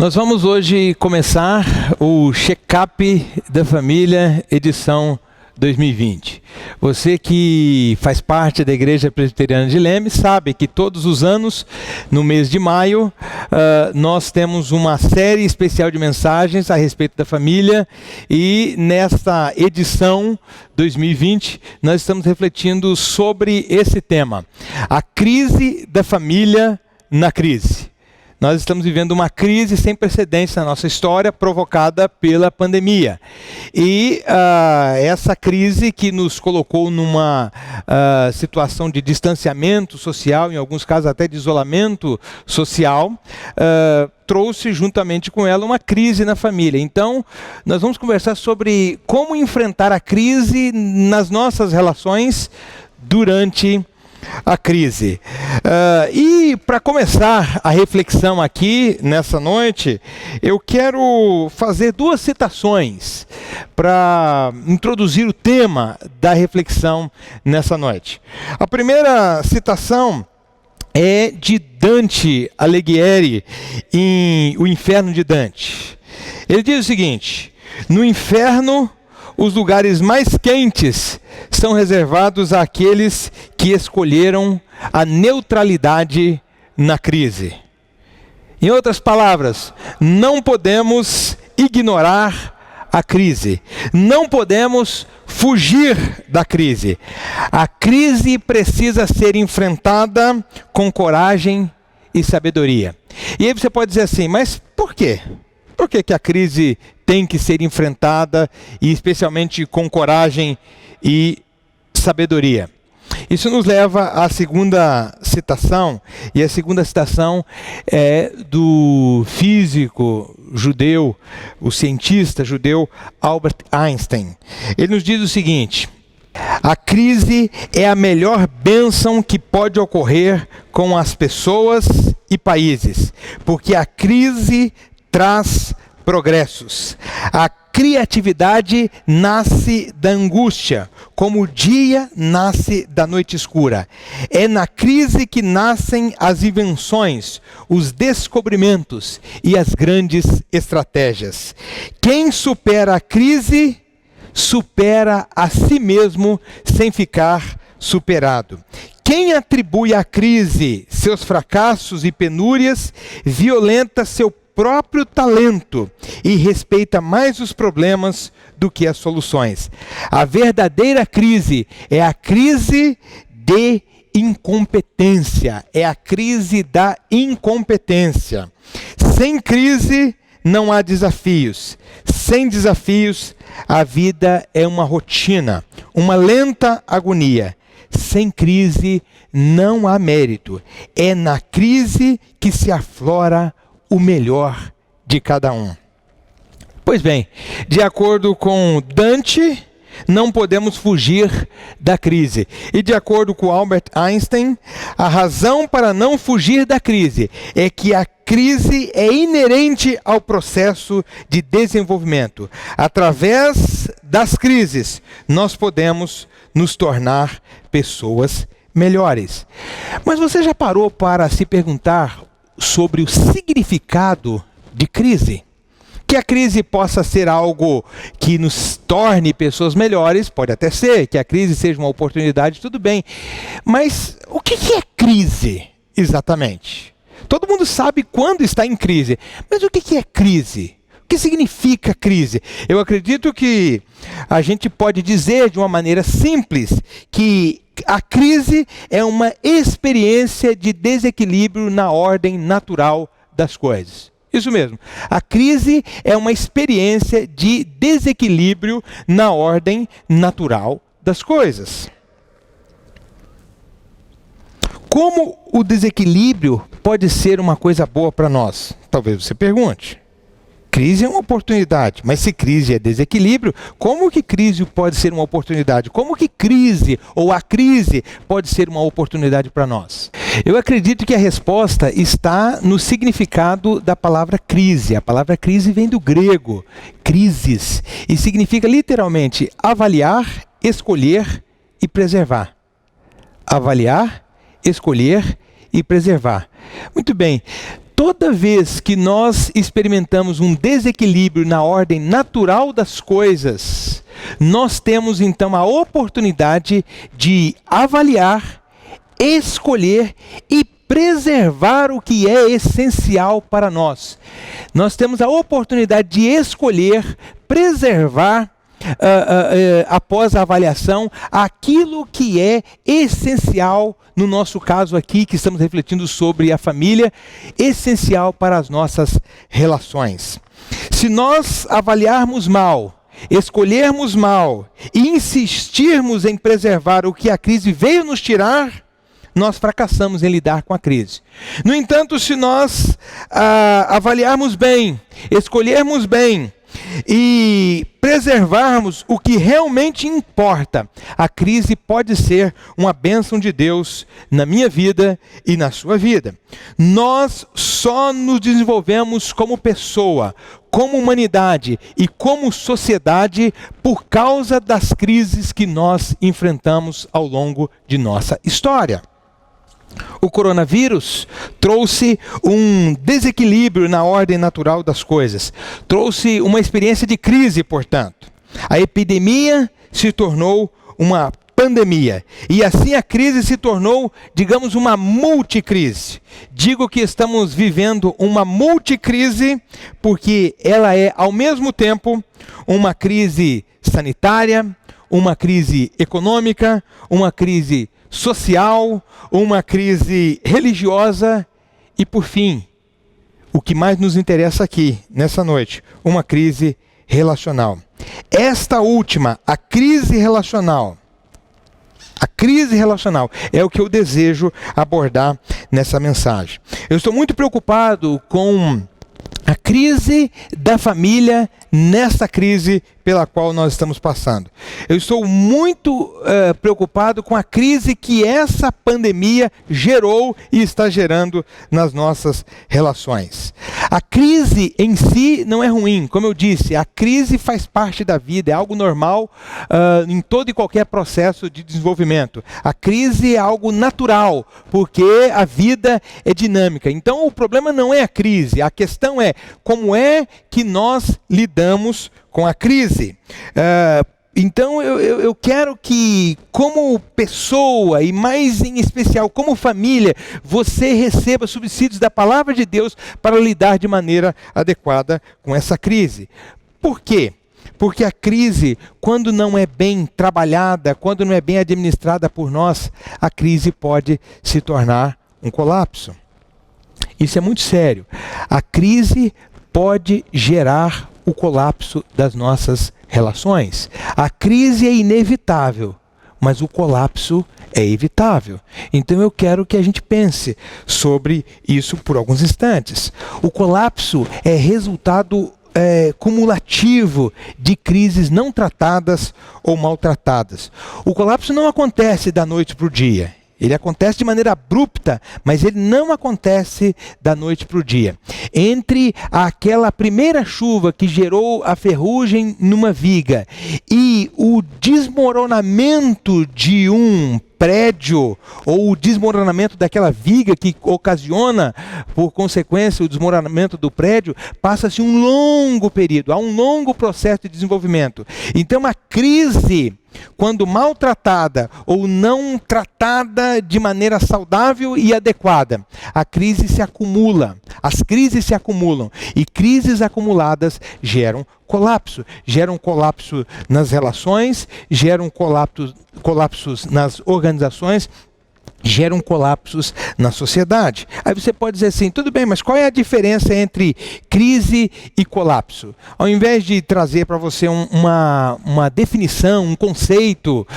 Nós vamos hoje começar o Check-up da Família, edição 2020. Você que faz parte da Igreja Presbiteriana de Leme sabe que todos os anos, no mês de maio, nós temos uma série especial de mensagens a respeito da família, e nesta edição 2020 nós estamos refletindo sobre esse tema, a crise da família na crise. Nós estamos vivendo uma crise sem precedentes na nossa história, provocada pela pandemia. E essa crise que nos colocou numa situação de distanciamento social, em alguns casos até de isolamento social, trouxe juntamente com ela uma crise na família. Então, nós vamos conversar sobre como enfrentar a crise nas nossas relações durante a crise. E para começar a reflexão aqui nessa noite, eu quero fazer duas citações para introduzir o tema da reflexão nessa noite. A primeira citação é de Dante Alighieri em O Inferno de Dante. Ele diz o seguinte: no inferno, os lugares mais quentes são reservados àqueles que escolheram a neutralidade na crise. Em outras palavras, não podemos ignorar a crise. Não podemos fugir da crise. A crise precisa ser enfrentada com coragem e sabedoria. E aí você pode dizer assim, mas por quê? Por que a crise tem que ser enfrentada, e especialmente com coragem e sabedoria? Isso nos leva à segunda citação, e a segunda citação é do físico judeu, o cientista judeu Albert Einstein. Ele nos diz o seguinte: a crise é a melhor bênção que pode ocorrer com as pessoas e países, porque a crise traz progressos. A criatividade nasce da angústia, como o dia nasce da noite escura. É na crise que nascem as invenções, os descobrimentos e as grandes estratégias. Quem supera a crise, supera a si mesmo sem ficar superado. Quem atribui à crise seus fracassos e penúrias, violenta seu próprio talento e respeita mais os problemas do que as soluções. A verdadeira crise é a crise de incompetência, é a crise da incompetência. Sem crise não há desafios. Sem desafios, a vida é uma rotina, uma lenta agonia. Sem crise não há mérito. É na crise que se aflora o melhor de cada um. Pois bem, de acordo com Dante, não podemos fugir da crise. E de acordo com Albert Einstein, a razão para não fugir da crise é que a crise é inerente ao processo de desenvolvimento. Através das crises, nós podemos nos tornar pessoas melhores. Mas você já parou para se perguntar sobre o significado de crise? Que a crise possa ser algo que nos torne pessoas melhores, pode até ser, que a crise seja uma oportunidade, tudo bem. Mas o que é crise exatamente? Todo mundo sabe quando está em crise, mas o que é crise? O que significa crise? Eu acredito que a gente pode dizer de uma maneira simples que a crise é uma experiência de desequilíbrio na ordem natural das coisas. Isso mesmo. A crise é uma experiência de desequilíbrio na ordem natural das coisas. Como o desequilíbrio pode ser uma coisa boa para nós? Talvez você pergunte. Crise é uma oportunidade, mas se crise é desequilíbrio, como que crise pode ser uma oportunidade? Como que crise ou a crise pode ser uma oportunidade para nós? Eu acredito que a resposta está no significado da palavra crise. A palavra crise vem do grego, crisis, e significa literalmente avaliar, escolher e preservar. Avaliar, escolher e preservar. Muito bem. Toda vez que nós experimentamos um desequilíbrio na ordem natural das coisas, nós temos então a oportunidade de avaliar, escolher e preservar o que é essencial para nós. Nós temos a oportunidade de escolher, preservar, após a avaliação, aquilo que é essencial, no nosso caso aqui, que estamos refletindo sobre a família, essencial para as nossas relações. Se nós avaliarmos mal, escolhermos mal e insistirmos em preservar o que a crise veio nos tirar, nós fracassamos em lidar com a crise. No entanto, se nós avaliarmos bem, escolhermos bem e preservarmos o que realmente importa, a crise pode ser uma bênção de Deus na minha vida e na sua vida. Nós só nos desenvolvemos como pessoa, como humanidade e como sociedade por causa das crises que nós enfrentamos ao longo de nossa história. O coronavírus trouxe um desequilíbrio na ordem natural das coisas. Trouxe uma experiência de crise, portanto. A epidemia se tornou uma pandemia. E assim a crise se tornou, digamos, uma multicrise. Digo que estamos vivendo uma multicrise porque ela é, ao mesmo tempo, uma crise sanitária, uma crise econômica, uma crise social, uma crise religiosa e, por fim, o que mais nos interessa aqui, nessa noite, uma crise relacional. Esta última, a crise relacional, é o que eu desejo abordar nessa mensagem. Eu estou muito preocupado com a crise da família nessa crise pela qual nós estamos passando. Eu estou muito preocupado com a crise que essa pandemia gerou e está gerando nas nossas relações. A crise em si não é ruim, como eu disse, a crise faz parte da vida, é algo normal em todo e qualquer processo de desenvolvimento. A crise é algo natural, porque a vida é dinâmica. Então o problema não é a crise, a questão é como é que nós lidamos com a crise. Então eu quero que, como pessoa e mais em especial como família, você receba subsídios da palavra de Deus para lidar de maneira adequada com essa crise. Por quê? Porque a crise, quando não é bem trabalhada, quando não é bem administrada por nós, a crise pode se tornar um colapso. Isso é muito sério. A crise pode gerar o colapso das nossas relações. A crise é inevitável, mas o colapso é evitável. Então eu quero que a gente pense sobre isso por alguns instantes. O colapso é resultado cumulativo de crises não tratadas ou maltratadas. O colapso não acontece da noite para o dia. Ele acontece de maneira abrupta, mas ele não acontece da noite para o dia. Entre aquela primeira chuva que gerou a ferrugem numa viga e o desmoronamento de um prédio, ou o desmoronamento daquela viga que ocasiona, por consequência, o desmoronamento do prédio, passa-se um longo período, há um longo processo de desenvolvimento. Então a crise, quando maltratada ou não tratada de maneira saudável e adequada, a crise se acumula, as crises se acumulam, e crises acumuladas geram colapso nas relações, geram colapsos nas organizações, geram colapsos na sociedade. Aí você pode dizer assim, tudo bem, mas qual é a diferença entre crise e colapso? Ao invés de trazer para você uma definição, um conceito,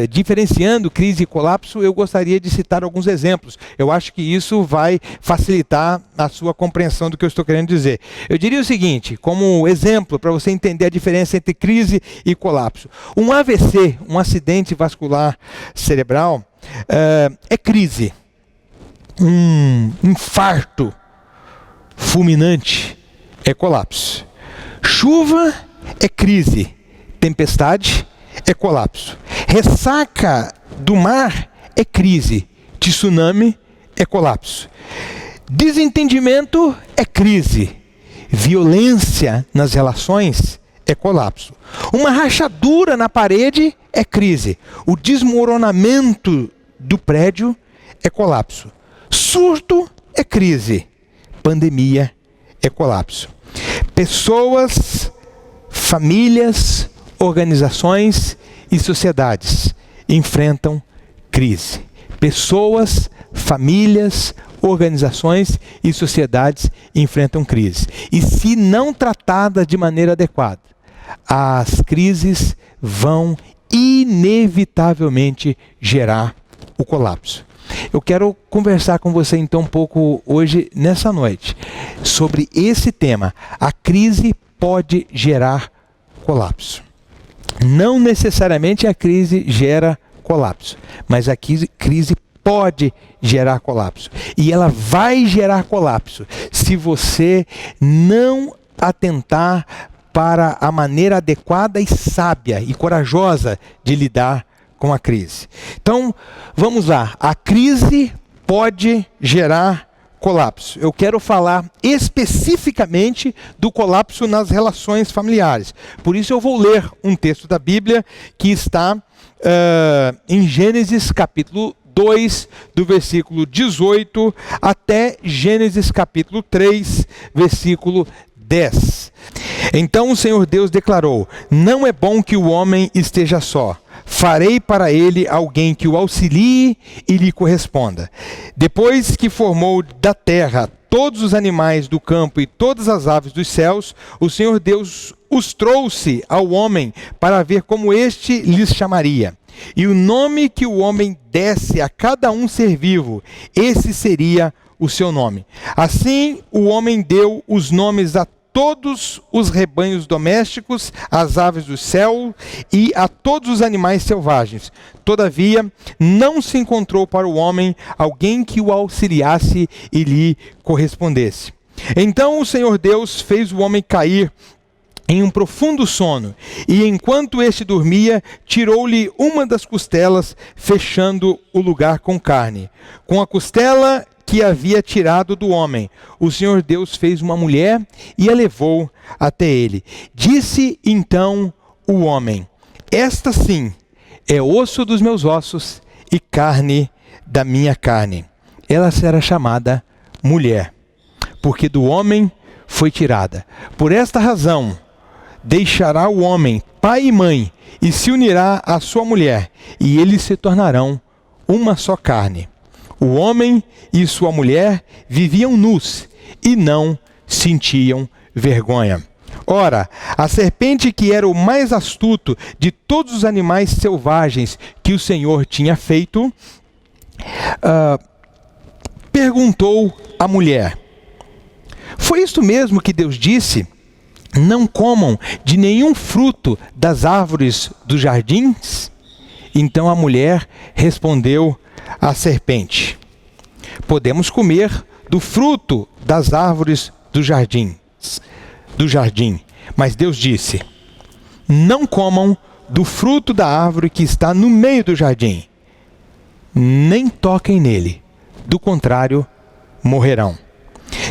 diferenciando crise e colapso, eu gostaria de citar alguns exemplos. Eu acho que isso vai facilitar a sua compreensão do que eu estou querendo dizer. Eu diria o seguinte, como exemplo, para você entender a diferença entre crise e colapso. Um AVC, um acidente vascular cerebral, é crise. Um infarto fulminante é colapso. Chuva é crise. Tempestade é colapso. Ressaca do mar é crise. Tsunami é colapso. Desentendimento é crise. Violência nas relações é colapso. Uma rachadura na parede é crise. O desmoronamento do prédio é colapso. Surto é crise. Pandemia é colapso. Pessoas, famílias, organizações e sociedades enfrentam crise. Pessoas, famílias, organizações e sociedades enfrentam crise. E se não tratadas de maneira adequada, as crises vão inevitavelmente gerar o colapso. Eu quero conversar com você então um pouco hoje, nessa noite, sobre esse tema. A crise pode gerar colapso. Não necessariamente a crise gera colapso, mas a crise pode gerar colapso. E ela vai gerar colapso se você não atentar para a maneira adequada e sábia e corajosa de lidar com a crise. Então, vamos lá. A crise pode gerar colapso. Eu quero falar especificamente do colapso nas relações familiares. Por isso eu vou ler um texto da Bíblia que está em Gênesis capítulo 2, do versículo 18 até Gênesis capítulo 3, versículo 10. Então o Senhor Deus declarou: não é bom que o homem esteja só. Farei para ele alguém que o auxilie e lhe corresponda. Depois que formou da terra todos os animais do campo e todas as aves dos céus, o Senhor Deus os trouxe ao homem para ver como este lhes chamaria. E o nome que o homem desse a cada um ser vivo, esse seria o seu nome. Assim o homem deu os nomes a todos os rebanhos domésticos, às aves do céu e a todos os animais selvagens. Todavia, não se encontrou para o homem alguém que o auxiliasse e lhe correspondesse. Então o Senhor Deus fez o homem cair em um profundo sono, e enquanto este dormia, tirou-lhe uma das costelas, fechando o lugar com carne. Com a costela que havia tirado do homem, o Senhor Deus fez uma mulher e a levou até ele. Disse então o homem: esta sim é osso dos meus ossos e carne da minha carne. Ela será chamada mulher, porque do homem foi tirada. Por esta razão deixará o homem pai e mãe e se unirá à sua mulher, e eles se tornarão uma só carne. O homem e sua mulher viviam nus e não sentiam vergonha. Ora, a serpente, que era o mais astuto de todos os animais selvagens que o Senhor tinha feito, perguntou à mulher: foi isto mesmo que Deus disse? Não comam de nenhum fruto das árvores dos jardins? Então a mulher respondeu à serpente: podemos comer do fruto das árvores do jardim. Mas Deus disse: não comam do fruto da árvore que está no meio do jardim, nem toquem nele, do contrário, morrerão.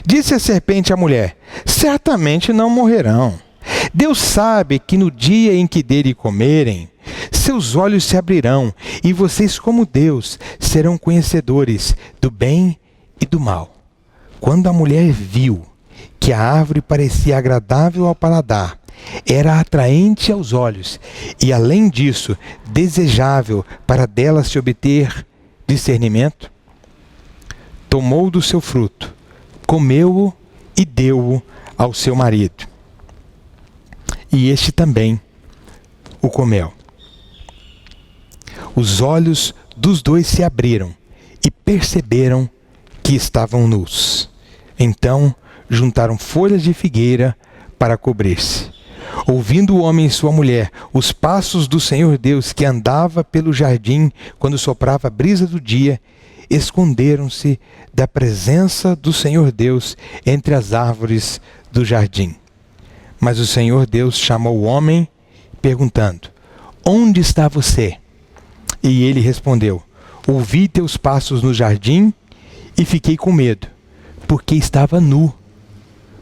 Disse a serpente à mulher: certamente não morrerão. Deus sabe que no dia em que dele comerem, seus olhos se abrirão, e vocês, como Deus, serão conhecedores do bem e do mal. Quando a mulher viu que a árvore parecia agradável ao paladar, era atraente aos olhos, e além disso, desejável para dela se obter discernimento, tomou do seu fruto, comeu-o e deu-o ao seu marido. E este também o comeu. Os olhos dos dois se abriram e perceberam que estavam nus. Então juntaram folhas de figueira para cobrir-se. Ouvindo o homem e sua mulher os passos do Senhor Deus, que andava pelo jardim quando soprava a brisa do dia, esconderam-se da presença do Senhor Deus entre as árvores do jardim. Mas o Senhor Deus chamou o homem, perguntando: onde está você? E ele respondeu: ouvi teus passos no jardim e fiquei com medo, porque estava nu.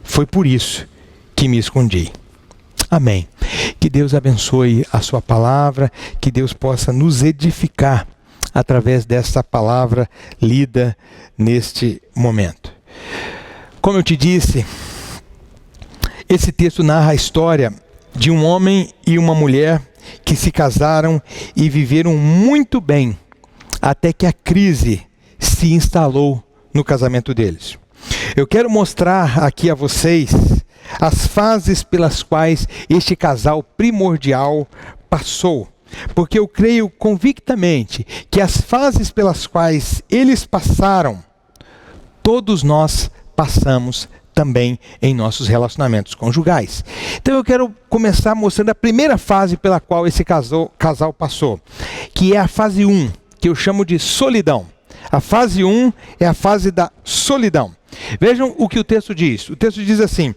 Foi por isso que me escondi. Amém. Que Deus abençoe a sua palavra, que Deus possa nos edificar através dessa palavra lida neste momento. Como eu te disse, esse texto narra a história de um homem e uma mulher que se casaram e viveram muito bem, até que a crise se instalou no casamento deles. Eu quero mostrar aqui a vocês as fases pelas quais este casal primordial passou, porque eu creio convictamente que as fases pelas quais eles passaram, todos nós passamos também em nossos relacionamentos conjugais. Então eu quero começar mostrando a primeira fase pela qual esse casal passou, que é a fase 1, que eu chamo de solidão. A fase 1 é a fase da solidão. Vejam o que o texto diz. O texto diz assim: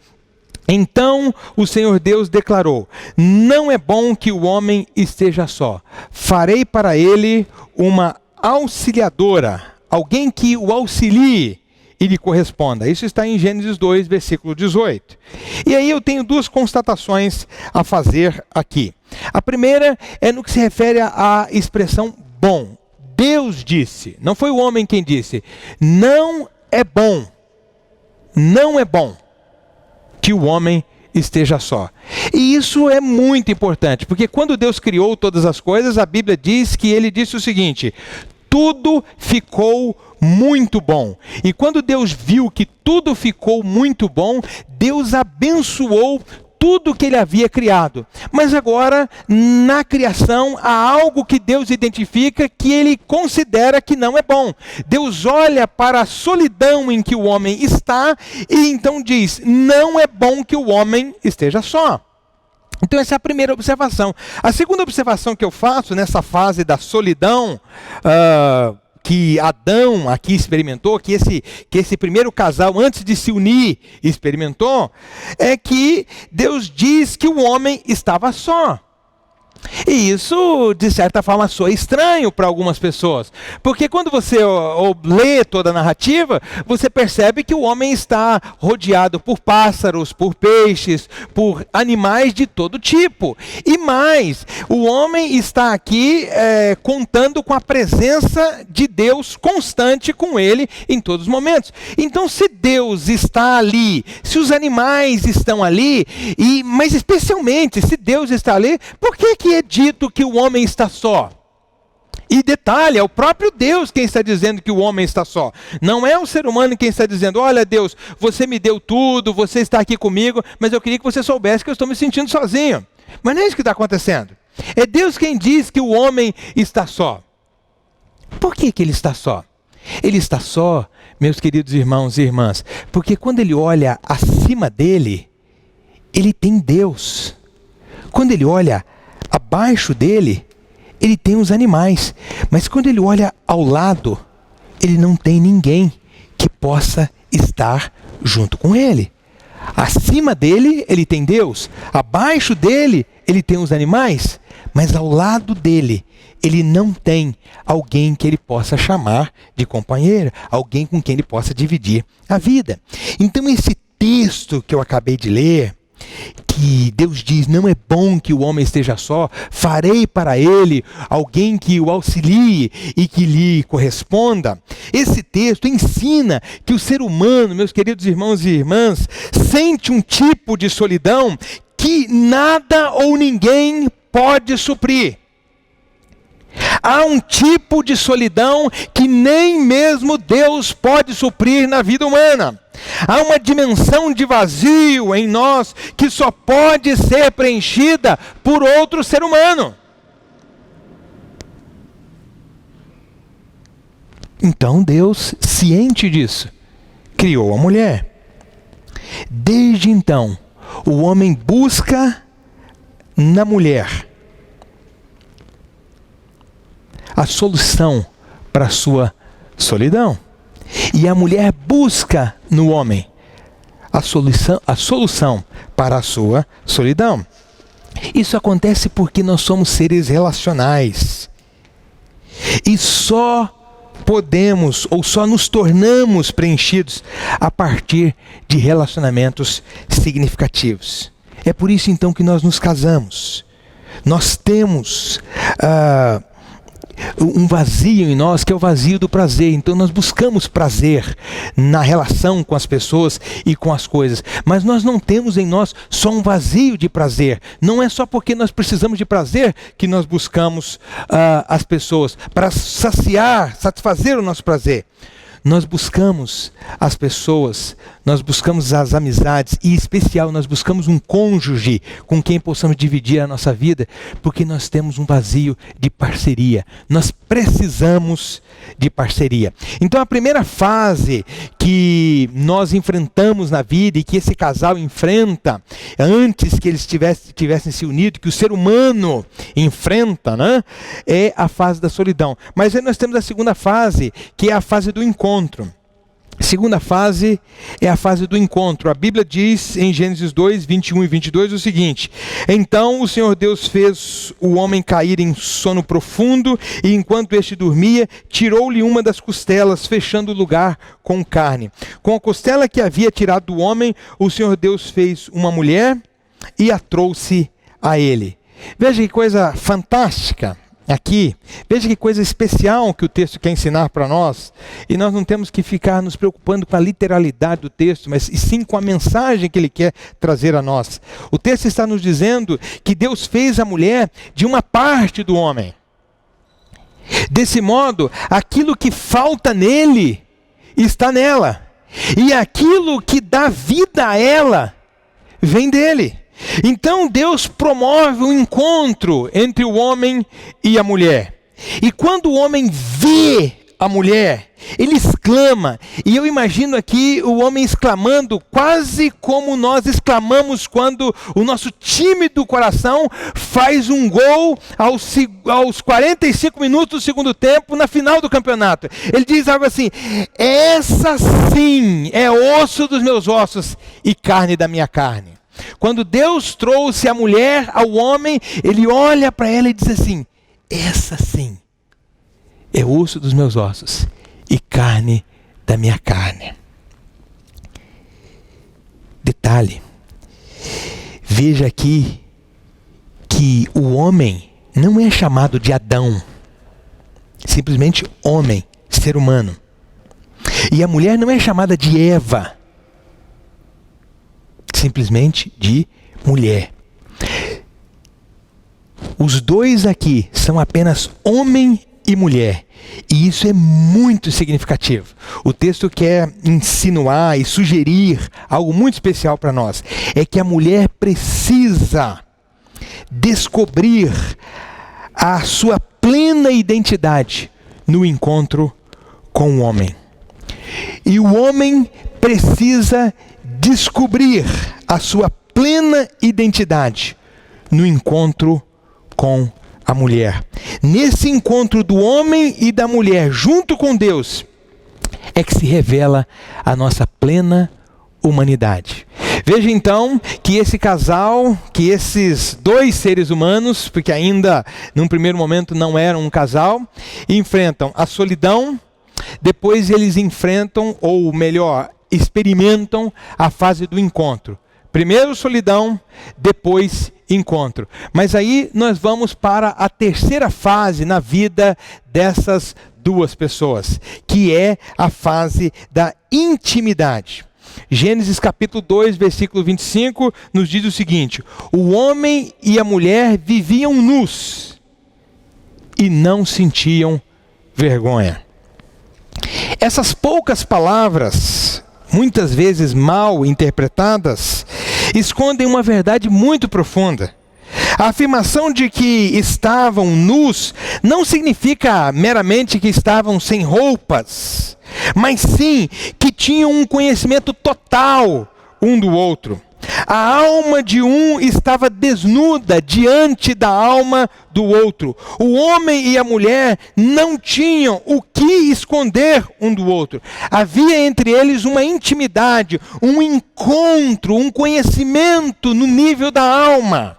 então o Senhor Deus declarou: não é bom que o homem esteja só. Farei para ele uma auxiliadora, alguém que o auxilie e lhe corresponda. Isso está em Gênesis 2, versículo 18. E aí eu tenho duas constatações a fazer aqui. A primeira é no que se refere à expressão bom. Deus disse, não foi o homem quem disse, não é bom que o homem esteja só. E isso é muito importante, porque quando Deus criou todas as coisas, a Bíblia diz que ele disse o seguinte: tudo ficou muito bom. E quando Deus viu que tudo ficou muito bom, Deus abençoou tudo que ele havia criado. Mas agora, na criação, há algo que Deus identifica que ele considera que não é bom. Deus olha para a solidão em que o homem está e então diz: não é bom que o homem esteja só. Então essa é a primeira observação. A segunda observação que eu faço nessa fase da solidão, que Adão aqui experimentou, que esse primeiro casal, antes de se unir, experimentou, é que Deus diz que o homem estava só. E isso, de certa forma, soa estranho para algumas pessoas. Porque quando você lê toda a narrativa, você percebe que o homem está rodeado por pássaros, por peixes, por animais de todo tipo. E mais, o homem está aqui contando com a presença de Deus constante com ele em todos os momentos. Então, se Deus está ali, se os animais estão ali, mas especialmente se Deus está ali, por que é dito que o homem está só? E detalhe, é o próprio Deus quem está dizendo que o homem está só. Não é o ser humano quem está dizendo: olha Deus, você me deu tudo, você está aqui comigo, mas eu queria que você soubesse que eu estou me sentindo sozinho. Mas não é isso que está acontecendo. É Deus quem diz que o homem está só. Por que ele está só? Ele está só, meus queridos irmãos e irmãs, porque quando ele olha acima dele, ele tem Deus. Quando ele olha abaixo dele, ele tem os animais. Mas quando ele olha ao lado, ele não tem ninguém que possa estar junto com ele. Acima dele, ele tem Deus. Abaixo dele, ele tem os animais. Mas ao lado dele, ele não tem alguém que ele possa chamar de companheiro, alguém com quem ele possa dividir a vida. Então esse texto que eu acabei de ler, que Deus diz: não é bom que o homem esteja só, farei para ele alguém que o auxilie e que lhe corresponda. Esse texto ensina que o ser humano, meus queridos irmãos e irmãs, sente um tipo de solidão que nada ou ninguém pode suprir. Há um tipo de solidão que nem mesmo Deus pode suprir na vida humana. Há uma dimensão de vazio em nós que só pode ser preenchida por outro ser humano. Então Deus, ciente disso, criou a mulher. Desde então, o homem busca na mulher a solução para a sua solidão. E a mulher busca no homem a solução para a sua solidão. Isso acontece porque nós somos seres relacionais. E só podemos ou só nos tornamos preenchidos a partir de relacionamentos significativos. É por isso então que nós nos casamos. Nós temos um vazio em nós, que é o vazio do prazer. Então nós buscamos prazer na relação com as pessoas e com as coisas. Mas nós não temos em nós só um vazio de prazer. Não é só porque nós precisamos de prazer que nós buscamos as pessoas para satisfazer o nosso prazer. Nós buscamos as pessoas, nós buscamos as amizades e, em especial, nós buscamos um cônjuge com quem possamos dividir a nossa vida, porque nós temos um vazio de parceria. Nós precisamos de parceria. Então, a primeira fase que nós enfrentamos na vida e que esse casal enfrenta, antes que eles tivessem se unido, que o ser humano enfrenta, né, é a fase da solidão. Mas aí nós temos a segunda fase, que é a fase do encontro. A segunda fase é a fase do encontro. A Bíblia diz em Gênesis 2, 21 e 22 o seguinte: então o Senhor Deus fez o homem cair em sono profundo, e enquanto este dormia, tirou-lhe uma das costelas, fechando o lugar com carne. Com a costela que havia tirado do homem, o Senhor Deus fez uma mulher e a trouxe a ele. Veja que coisa fantástica aqui. Veja que coisa especial que o texto quer ensinar para nós. E nós não temos que ficar nos preocupando com a literalidade do texto, mas sim com a mensagem que ele quer trazer a nós. O texto está nos dizendo que Deus fez a mulher de uma parte do homem. Desse modo, aquilo que falta nele está nela. E aquilo que dá vida a ela vem dele. Então Deus promove um encontro entre o homem e a mulher. E quando o homem vê a mulher, ele exclama. E eu imagino aqui o homem exclamando quase como nós exclamamos quando o nosso time do coração faz um gol aos 45 minutos do segundo tempo, na final do campeonato. Ele diz algo assim: essa sim é osso dos meus ossos e carne da minha carne. Quando Deus trouxe a mulher ao homem, ele olha para ela e diz assim: essa sim é osso dos meus ossos e carne da minha carne. Detalhe, veja aqui que o homem não é chamado de Adão, simplesmente homem, ser humano. E a mulher não é chamada de Eva, simplesmente de mulher. Os dois aqui são apenas homem e mulher. E isso é muito significativo. O texto quer insinuar e sugerir algo muito especial para nós. É que a mulher precisa descobrir a sua plena identidade no encontro com o homem. E o homem precisa descobrir a sua plena identidade no encontro com a mulher. Nesse encontro do homem e da mulher junto com Deus é que se revela a nossa plena humanidade. Veja então que esse casal, que esses dois seres humanos, porque ainda num primeiro momento não eram um casal, enfrentam a solidão, depois eles enfrentam, ou melhor, experimentam a fase do encontro. Primeiro solidão, depois encontro. Mas aí nós vamos para a terceira fase na vida dessas duas pessoas, que é a fase da intimidade. Gênesis capítulo 2, versículo 25, nos diz o seguinte: o homem e a mulher viviam nus e não sentiam vergonha. Essas poucas palavras, muitas vezes mal interpretadas, escondem uma verdade muito profunda. A afirmação de que estavam nus não significa meramente que estavam sem roupas, mas sim que tinham um conhecimento total um do outro. A alma de um estava desnuda diante da alma do outro. O homem e a mulher não tinham o que esconder um do outro. Havia entre eles uma intimidade, um encontro, um conhecimento no nível da alma.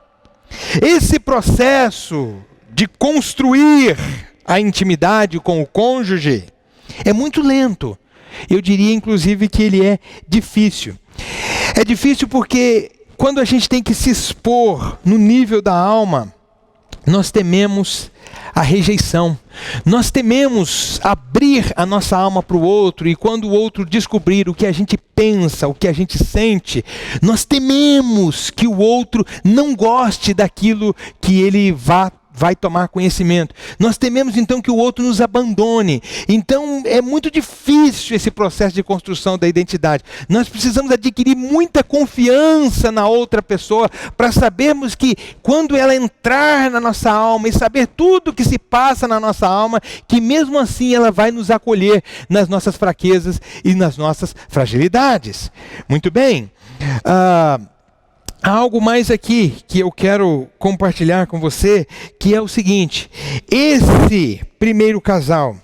Esse processo de construir a intimidade com o cônjuge É muito lento. Eu diria, inclusive, que ele é difícil. É difícil porque quando a gente tem que se expor no nível da alma, nós tememos a rejeição. Nós tememos abrir a nossa alma para o outro, e quando o outro descobrir o que a gente pensa, o que a gente sente, nós tememos que o outro não goste daquilo que ele vai tomar conhecimento. Nós tememos então que o outro nos abandone. Então é muito difícil esse processo de construção da identidade. Nós precisamos adquirir muita confiança na outra pessoa para sabermos que quando ela entrar na nossa alma e saber tudo que se passa na nossa alma, que mesmo assim ela vai nos acolher nas nossas fraquezas e nas nossas fragilidades. Muito bem. Há algo mais aqui que eu quero compartilhar com você, que é o seguinte: esse primeiro casal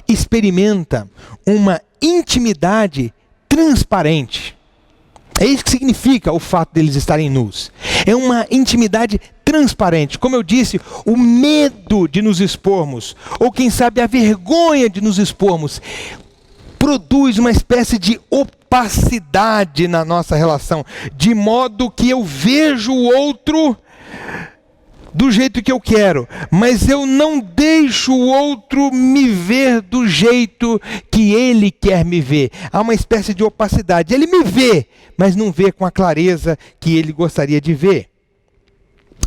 experimenta uma intimidade transparente. É isso que significa o fato deles estarem nus. É uma intimidade transparente. Como eu disse, o medo de nos expormos, ou quem sabe a vergonha de nos expormos, produz uma espécie de opacidade na nossa relação, de modo que eu vejo o outro do jeito que eu quero, mas eu não deixo o outro me ver do jeito que ele quer me ver. Há uma espécie de opacidade. Ele me vê, mas não vê com a clareza que ele gostaria de ver.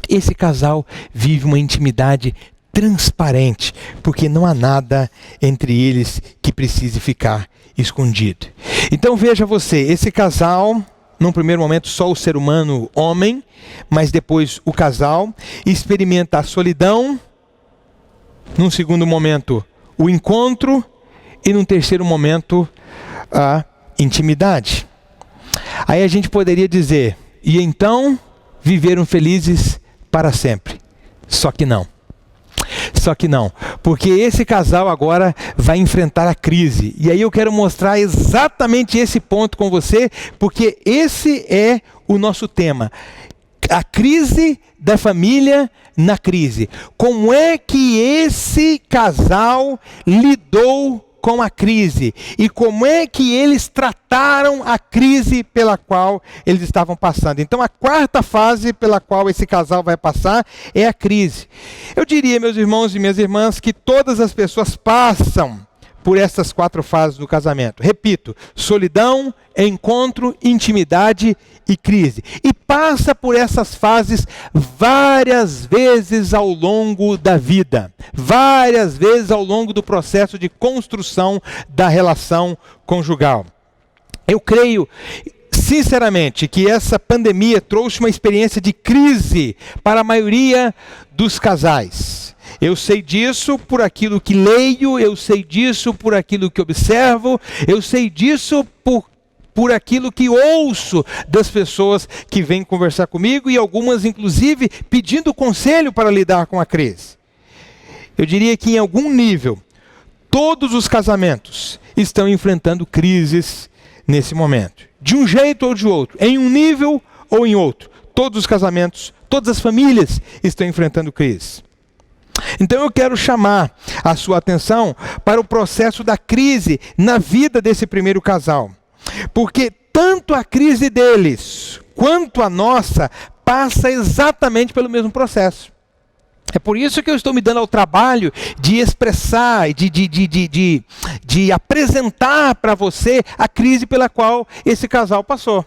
Esse casal vive uma intimidade transparente, porque não há nada entre eles que precise ficar escondido. Então veja você, esse casal, num primeiro momento só o ser humano homem, mas depois o casal experimenta a solidão, num segundo momento o encontro e num terceiro momento a intimidade. Aí a gente poderia dizer, e então viveram felizes para sempre. Só que não. Só que não, porque esse casal agora vai enfrentar a crise. E aí eu quero mostrar exatamente esse ponto com você, porque esse é o nosso tema. A crise da família na crise. Como é que esse casal lidou com a crise? E como é que eles trataram a crise pela qual eles estavam passando? Então a quarta fase pela qual esse casal vai passar é a crise. Eu diria, meus irmãos e minhas irmãs, que todas as pessoas passam por essas 4 fases do casamento. Repito, solidão, encontro, intimidade e crise. E passa por essas fases várias vezes ao longo da vida. Várias vezes ao longo do processo de construção da relação conjugal. Eu creio, sinceramente, que essa pandemia trouxe uma experiência de crise para a maioria dos casais. Eu sei disso por aquilo que leio, eu sei disso por aquilo que observo, eu sei disso por aquilo que ouço das pessoas que vêm conversar comigo e algumas, inclusive, pedindo conselho para lidar com a crise. Eu diria que, em algum nível, todos os casamentos estão enfrentando crises nesse momento. De um jeito ou de outro, em um nível ou em outro. Todos os casamentos, todas as famílias estão enfrentando crises. Então eu quero chamar a sua atenção para o processo da crise na vida desse primeiro casal. Porque tanto a crise deles quanto a nossa passa exatamente pelo mesmo processo. É por isso que eu estou me dando ao trabalho de expressar, de apresentar para você a crise pela qual esse casal passou.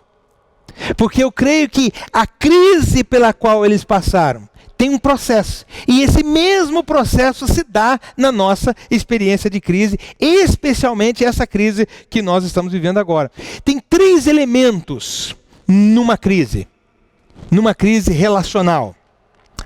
Porque eu creio que a crise pela qual eles passaram tem um processo. E esse mesmo processo se dá na nossa experiência de crise, especialmente essa crise que nós estamos vivendo agora. Tem 3 elementos numa crise relacional.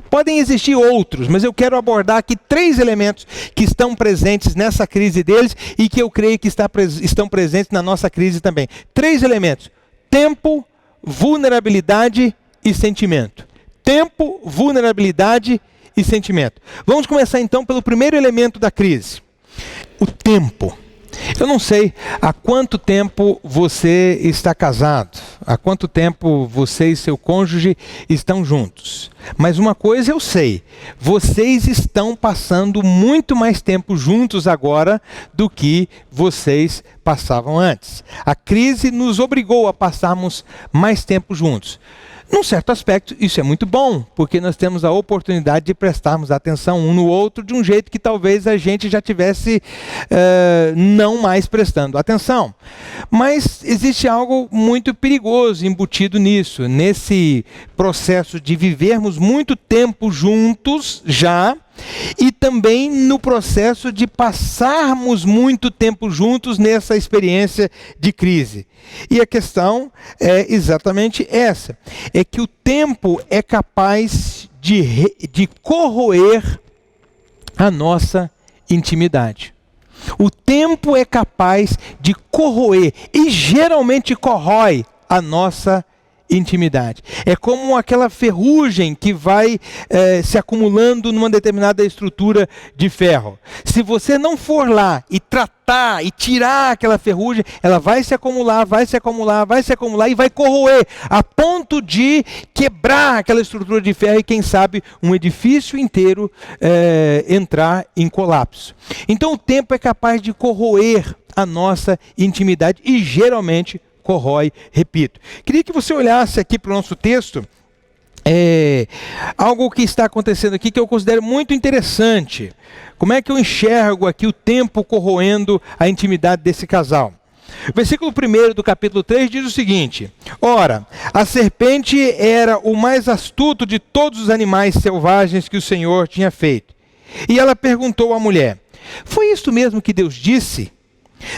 Podem existir outros, mas eu quero abordar aqui 3 elementos que estão presentes nessa crise deles e que eu creio que estão presentes na nossa crise também. 3 elementos: tempo, vulnerabilidade e sentimento. Tempo, vulnerabilidade e sentimento. Vamos começar então pelo primeiro elemento da crise. O tempo. Eu não sei há quanto tempo você está casado, há quanto tempo você e seu cônjuge estão juntos. Mas uma coisa eu sei, vocês estão passando muito mais tempo juntos agora do que vocês passavam antes. A crise nos obrigou a passarmos mais tempo juntos. Num certo aspecto, isso é muito bom, porque nós temos a oportunidade de prestarmos atenção um no outro de um jeito que talvez a gente já tivesse não mais prestando atenção. Mas existe algo muito perigoso embutido nisso, nesse processo de vivermos muito tempo juntos já, e também no processo de passarmos muito tempo juntos nessa experiência de crise. E a questão é exatamente essa, é que o tempo é capaz de corroer a nossa intimidade. O tempo é capaz de corroer, e geralmente corrói a nossa intimidade. É como aquela ferrugem que vai se acumulando numa determinada estrutura de ferro. Se você não for lá e tratar e tirar aquela ferrugem, ela vai se acumular, vai se acumular, vai se acumular e vai corroer a ponto de quebrar aquela estrutura de ferro e, quem sabe, um edifício inteiro entrar em colapso. Então o tempo é capaz de corroer a nossa intimidade e geralmente corrói, repito. Queria que você olhasse aqui para o nosso texto, algo que está acontecendo aqui que eu considero muito interessante. Como é que eu enxergo aqui o tempo corroendo a intimidade desse casal? O versículo 1 do capítulo 3 diz o seguinte: Ora, a serpente era o mais astuto de todos os animais selvagens que o Senhor tinha feito. E ela perguntou à mulher: Foi isto mesmo que Deus disse?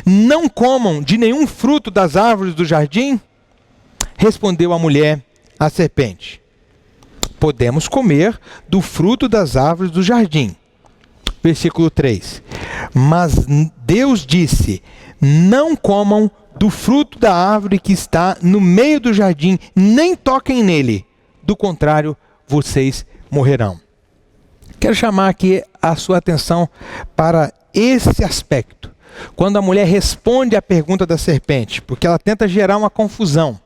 Não comam de nenhum fruto das árvores do jardim? Respondeu a mulher à serpente: Podemos comer do fruto das árvores do jardim. Versículo 3. Mas Deus disse: Não comam do fruto da árvore que está no meio do jardim, nem toquem nele. Do contrário, vocês morrerão. Quero chamar aqui a sua atenção para esse aspecto. Quando a mulher responde à pergunta da serpente, porque ela tenta gerar uma confusão.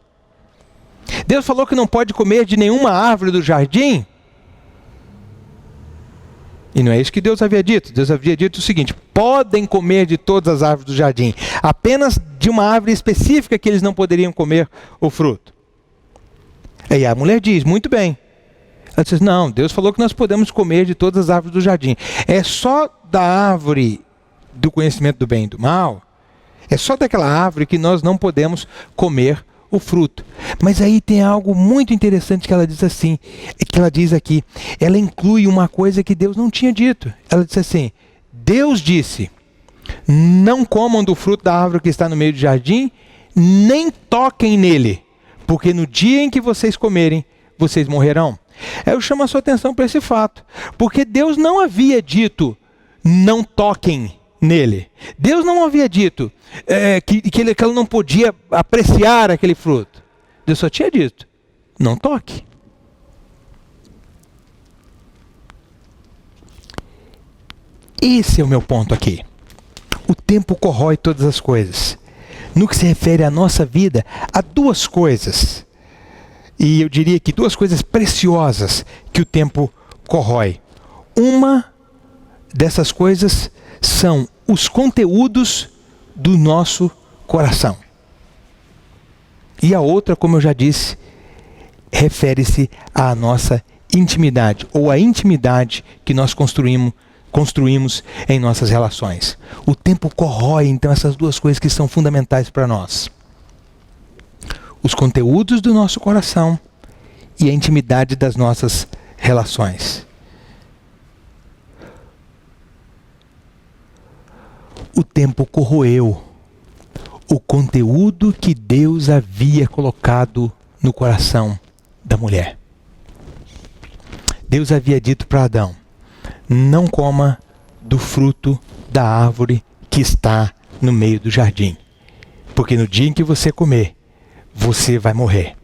Deus falou que não pode comer de nenhuma árvore do jardim? E não é isso que Deus havia dito. Deus havia dito o seguinte: podem comer de todas as árvores do jardim, apenas de uma árvore específica que eles não poderiam comer o fruto. Aí a mulher diz: muito bem. Ela diz: não, Deus falou que nós podemos comer de todas as árvores do jardim. É só da árvore do conhecimento do bem e do mal, é só daquela árvore que nós não podemos comer o fruto. Mas aí tem algo muito interessante que ela diz assim, que ela diz aqui, ela inclui uma coisa que Deus não tinha dito. Ela diz assim: Deus disse, não comam do fruto da árvore que está no meio do jardim, nem toquem nele, porque no dia em que vocês comerem, vocês morrerão. Eu chamo a sua atenção para esse fato, porque Deus não havia dito, não toquem nele. Deus não havia dito que ela não podia apreciar aquele fruto. Deus só tinha dito: não toque. Esse é o meu ponto aqui. O tempo corrói todas as coisas. No que se refere à nossa vida, há duas coisas, e eu diria que duas coisas preciosas que o tempo corrói. Uma dessas coisas são os conteúdos do nosso coração. E a outra, como eu já disse, refere-se à nossa intimidade, ou à intimidade que nós construímos em nossas relações. O tempo corrói, então, essas duas coisas que são fundamentais para nós: os conteúdos do nosso coração e a intimidade das nossas relações. O tempo corroeu o conteúdo que Deus havia colocado no coração da mulher. Deus havia dito para Adão: não coma do fruto da árvore que está no meio do jardim, porque no dia em que você comer, você vai morrer.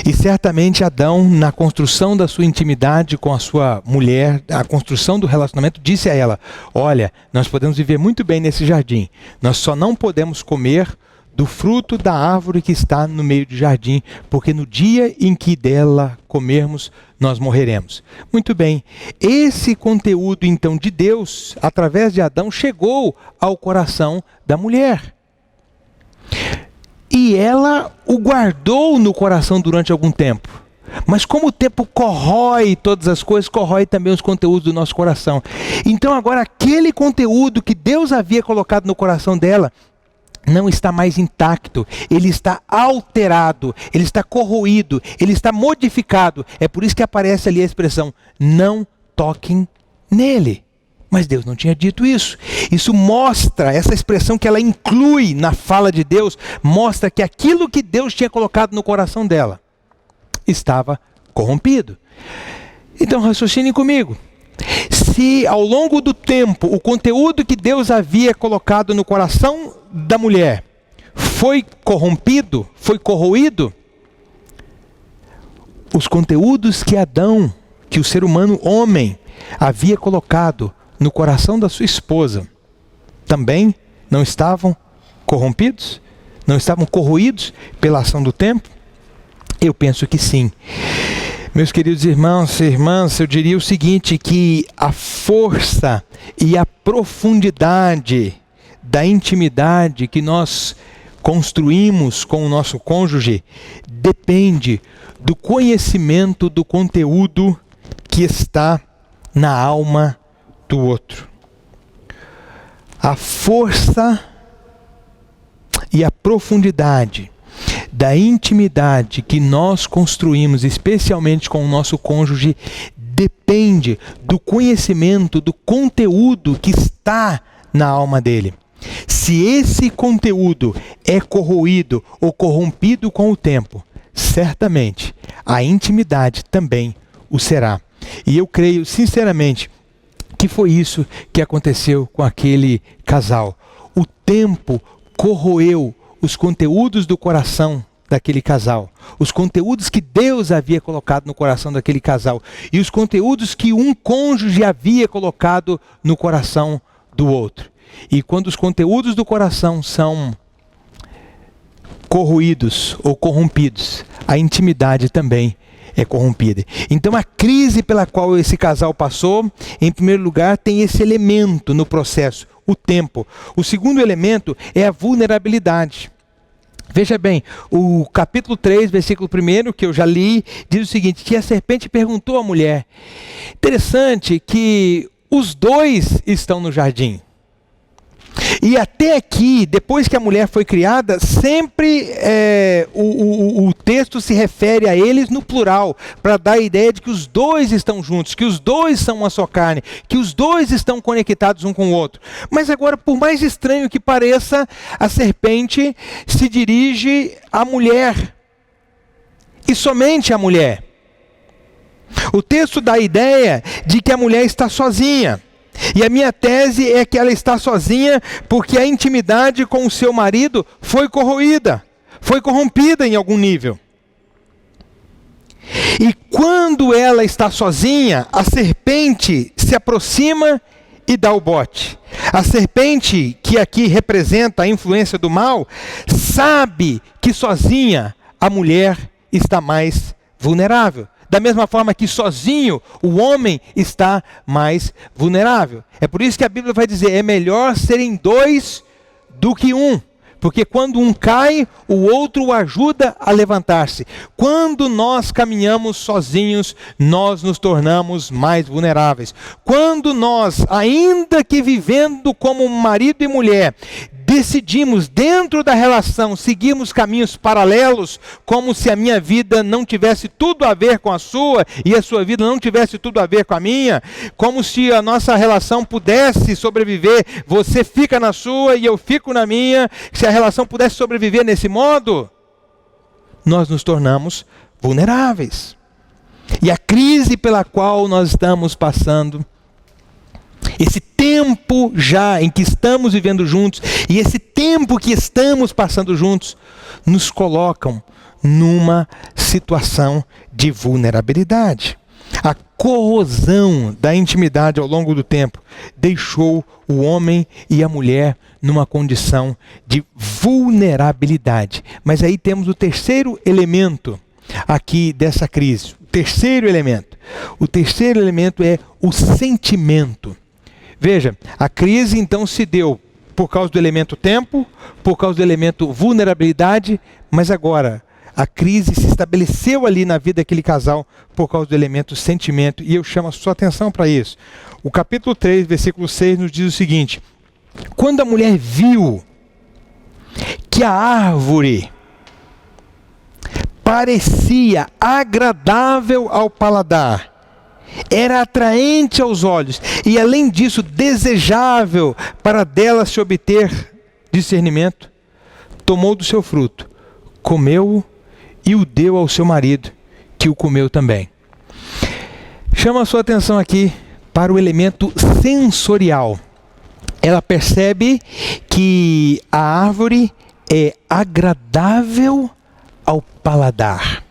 E certamente Adão, na construção da sua intimidade com a sua mulher, a construção do relacionamento, disse a ela: olha, nós podemos viver muito bem nesse jardim, nós só não podemos comer do fruto da árvore que está no meio do jardim, porque no dia em que dela comermos, nós morreremos. Muito bem, esse conteúdo então de Deus, através de Adão, chegou ao coração da mulher. E ela o guardou no coração durante algum tempo. Mas como o tempo corrói todas as coisas, corrói também os conteúdos do nosso coração. Então agora aquele conteúdo que Deus havia colocado no coração dela não está mais intacto, ele está alterado, ele está corroído, ele está modificado. É por isso que aparece ali a expressão, não toquem nele. Mas Deus não tinha dito isso. Isso mostra, essa expressão que ela inclui na fala de Deus, mostra que aquilo que Deus tinha colocado no coração dela estava corrompido. Então raciocine comigo. Se ao longo do tempo o conteúdo que Deus havia colocado no coração da mulher foi corrompido, foi corroído, os conteúdos que Adão, que o ser humano homem, havia colocado no coração da sua esposa, também não estavam corrompidos? Não estavam corroídos pela ação do tempo? Eu penso que sim. Meus queridos irmãos e irmãs, eu diria o seguinte, que a força e a profundidade da intimidade que nós construímos com o nosso cônjuge depende do conhecimento do conteúdo que está na alma do outro. A força e a profundidade da intimidade que nós construímos, especialmente com o nosso cônjuge, depende do conhecimento do conteúdo que está na alma dele. Se esse conteúdo é corroído ou corrompido com o tempo, certamente a intimidade também o será. E eu creio sinceramente que foi isso que aconteceu com aquele casal. O tempo corroeu os conteúdos do coração daquele casal, os conteúdos que Deus havia colocado no coração daquele casal e os conteúdos que um cônjuge havia colocado no coração do outro. E quando os conteúdos do coração são corroídos ou corrompidos, a intimidade também é corrompida. Então a crise pela qual esse casal passou, em primeiro lugar, tem esse elemento no processo, o tempo. O segundo elemento é a vulnerabilidade. Veja bem, o capítulo 3, versículo 1, que eu já li, diz o seguinte, que a serpente perguntou à mulher. Interessante que os dois estão no jardim. E até aqui, depois que a mulher foi criada, sempre o texto se refere a eles no plural, para dar a ideia de que os dois estão juntos, que os dois são uma só carne, que os dois estão conectados um com o outro. Mas agora, por mais estranho que pareça, a serpente se dirige à mulher, e somente à mulher. O texto dá a ideia de que a mulher está sozinha. E a minha tese é que ela está sozinha porque a intimidade com o seu marido foi corroída, foi corrompida em algum nível. E quando ela está sozinha, a serpente se aproxima e dá o bote. A serpente, que aqui representa a influência do mal, sabe que sozinha a mulher está mais vulnerável. Da mesma forma que sozinho o homem está mais vulnerável. É por isso que a Bíblia vai dizer, é melhor serem dois do que um. Porque quando um cai, o outro o ajuda a levantar-se. Quando nós caminhamos sozinhos, nós nos tornamos mais vulneráveis. Quando nós, ainda que vivendo como marido e mulher, decidimos dentro da relação seguirmos caminhos paralelos, como se a minha vida não tivesse tudo a ver com a sua e a sua vida não tivesse tudo a ver com a minha, como se a nossa relação pudesse sobreviver, você fica na sua e eu fico na minha, se a relação pudesse sobreviver nesse modo, nós nos tornamos vulneráveis. E a crise pela qual nós estamos passando, esse tempo já em que estamos vivendo juntos e esse tempo que estamos passando juntos nos colocam numa situação de vulnerabilidade. A corrosão da intimidade ao longo do tempo deixou o homem e a mulher numa condição de vulnerabilidade. Mas aí temos o terceiro elemento aqui dessa crise. O terceiro elemento é o sentimento. Veja, a crise então se deu por causa do elemento tempo, por causa do elemento vulnerabilidade, mas agora a crise se estabeleceu ali na vida daquele casal por causa do elemento sentimento, e eu chamo a sua atenção para isso. O capítulo 3, versículo 6 nos diz o seguinte: quando a mulher viu que a árvore parecia agradável ao paladar, era atraente aos olhos e, além disso, desejável para dela se obter discernimento, tomou do seu fruto, comeu-o e o deu ao seu marido, que o comeu também. Chama a sua atenção aqui para o elemento sensorial. Ela percebe que a árvore é agradável ao paladar,